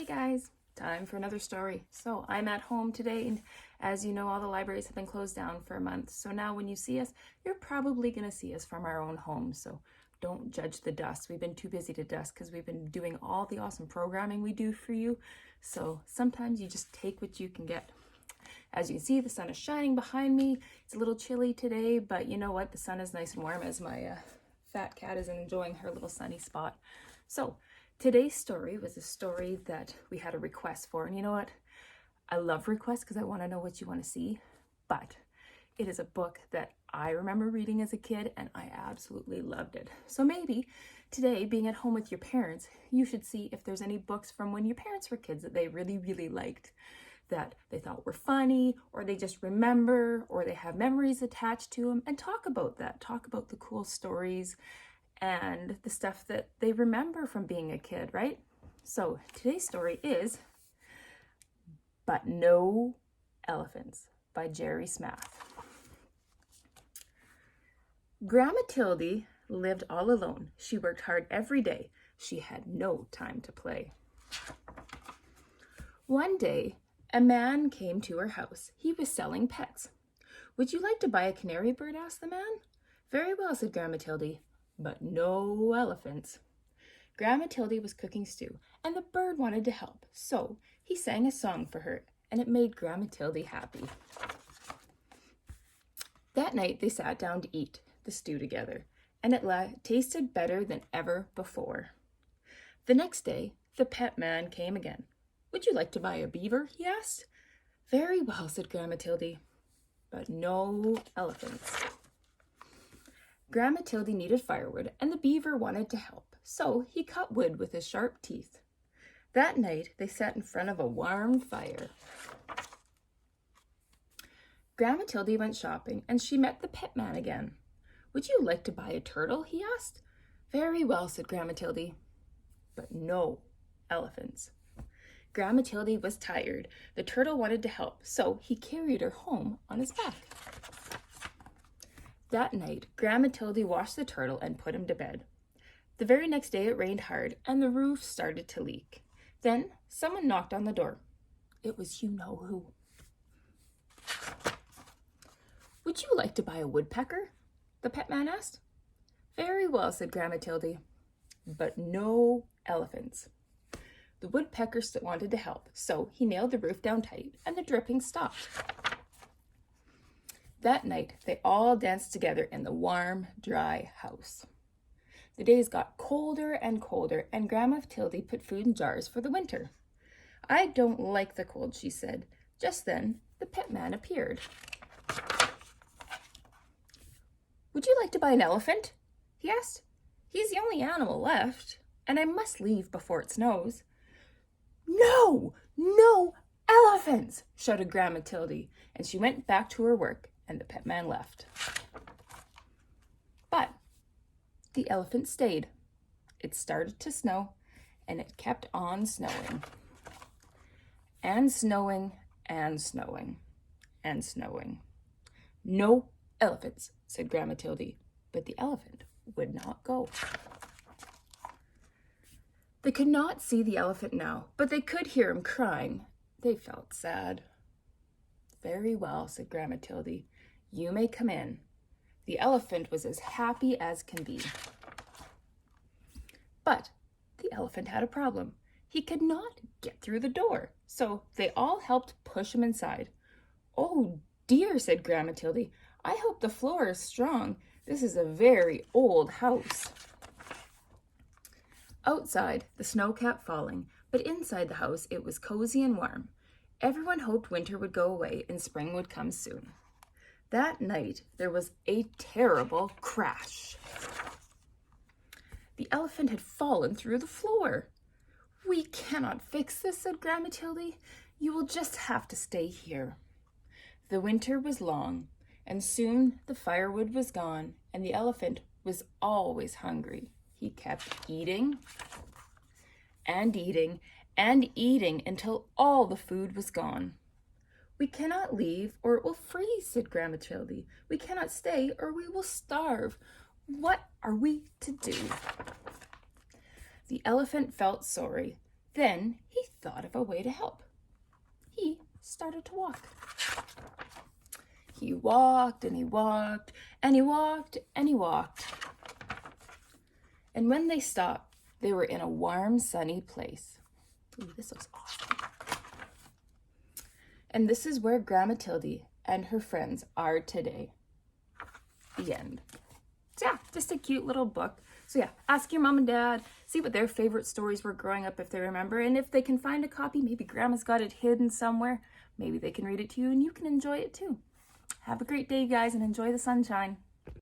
Hey guys, time for another story. So I'm at home today, and as you know, all the libraries have been closed down for a month. So now when you see us, you're probably going to see us from our own home. So don't judge the dust. We've been too busy to dust because we've been doing all the awesome programming we do for you. So sometimes you just take what you can get. As you can see, the sun is shining behind me. It's a little chilly today, but you know what? The sun is nice and warm as my fat cat is enjoying her little sunny spot. So today's story was a story that we had a request for. And you know what? I love requests because I want to know what you want to see. But it is a book that I remember reading as a kid and I absolutely loved it. So maybe today, being at home with your parents, you should see if there's any books from when your parents were kids that they really, really liked, that they thought were funny, or they just remember, or they have memories attached to them, and talk about that. Talk about the cool stories and the stuff that they remember from being a kid, right? So today's story is But No Elephants by Jerry Smath. Grandma Tildy lived all alone. She worked hard every day. She had no time to play. One day, a man came to her house. He was selling pets. "Would you like to buy a canary bird?" asked the man. "Very well," said Grandma Tildy, "but no elephants." Grandma Tildy was cooking stew, and the bird wanted to help, so he sang a song for her, and it made Grandma Tildy happy. That night, they sat down to eat the stew together, and it tasted better than ever before. The next day, the pet man came again. "Would you like to buy a beaver?" he asked. "Very well," said Grandma Tildy, "but no elephants." Grandma Tildy needed firewood, and the beaver wanted to help, so he cut wood with his sharp teeth. That night, they sat in front of a warm fire. Grandma Tildy went shopping, and she met the pet man again. "Would you like to buy a turtle?" he asked. "Very well," said Grandma Tildy, "but no elephants." Grandma Tildy was tired. The turtle wanted to help, so he carried her home on his back. That night, Grandma Tildy washed the turtle and put him to bed. The very next day it rained hard, and the roof started to leak. Then someone knocked on the door. It was you-know-who. "Would you like to buy a woodpecker?" the pet man asked. "Very well," said Grandma Tildy, "but no elephants." The woodpecker wanted to help, so he nailed the roof down tight, and the dripping stopped. That night, they all danced together in the warm, dry house. The days got colder and colder, and Grandma Tildy put food in jars for the winter. "I don't like the cold," she said. Just then, the pet man appeared. "Would you like to buy an elephant?" he asked. "He's the only animal left, and I must leave before it snows." "No, no elephants!" shouted Grandma Tildy, and she went back to her work, and the pet man left. But the elephant stayed. It started to snow, and it kept on snowing. And snowing, and snowing, and snowing. "No elephants," said Grandma Tildy, but the elephant would not go. They could not see the elephant now, but they could hear him crying. They felt sad. "Very well," said Grandma Tildy. "You may come in." The elephant was as happy as can be. But the elephant had a problem. He could not get through the door, so they all helped push him inside. "Oh dear," said Grandma Tildy. "I hope the floor is strong. This is a very old house." Outside, the snow kept falling, but inside the house it was cozy and warm. Everyone hoped winter would go away and spring would come soon. That night, there was a terrible crash. The elephant had fallen through the floor. "We cannot fix this," said Grandma Tildy. "You will just have to stay here." The winter was long, and soon the firewood was gone, and the elephant was always hungry. He kept eating and eating and eating until all the food was gone. "We cannot leave or it will freeze," said Grandma Tildy. "We cannot stay or we will starve. What are we to do?" The elephant felt sorry. Then he thought of a way to help. He started to walk. He walked and he walked and he walked and he walked. And when they stopped, they were in a warm, sunny place. Ooh, this looks awesome. And this is where Grandma Tildy and her friends are today. The end. So yeah, just a cute little book. So yeah, ask your mom and dad, see what their favorite stories were growing up if they remember, and if they can find a copy, maybe Grandma's got it hidden somewhere, maybe they can read it to you and you can enjoy it too. Have a great day, guys, and enjoy the sunshine.